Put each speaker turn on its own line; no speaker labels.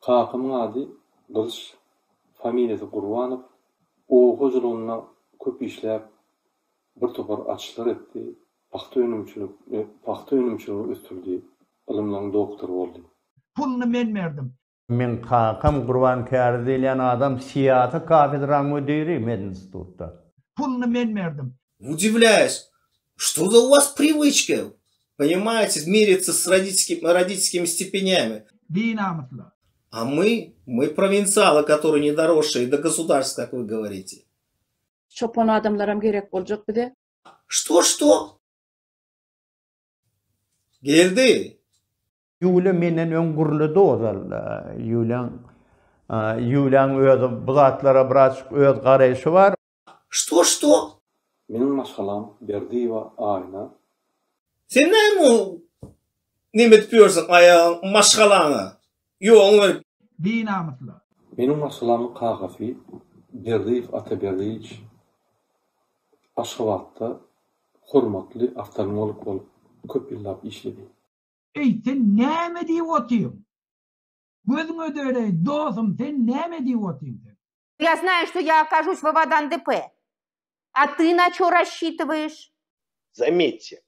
Kakymyň ady Gylyç, familiýasy Gurbanov. O hojulugyna köp işläp bir topar açyşlar etdi. Paxta önümçülügi östürdi. Ilymlaryň doktory boldy.
Pulunu men verdim.
Men kakam Gurban Kari diýilen adam siyasat kafedra müdiri men institutda.
Pulunu men verdim.
Удивляюсь, что за у вас привычка, понимаете, мириться с родительскими степенями.
Dinamıtla.
А мы провинциалы, которые не доросшие до государства, как вы говорите.
Çopon adamlaram gerek bolacak bir de.
Что? Geldi.
Ýüle menden öňgürli dozal. Ýülen öz bulatlara biraz öz garaýşy bar.
Что?
Meniň maşgalam Berdiýewa Aýna.
Sen ne etpiyorsun ayağın maşgalana? Yok,
Dinamıtla.
Meniň maşgalamyň kagafy Berdiýew Ataberdiýew. Aşgabatda hormatly oftalmolog bolup köp ýyllap işledi.
Ey sen näme diýip otyň? Gözüňe döre, dostum, sen näme diýip otyň?
Я знаю, что я окажусь в Авадан ДП. А ты на что рассчитываешь?
Заметьте,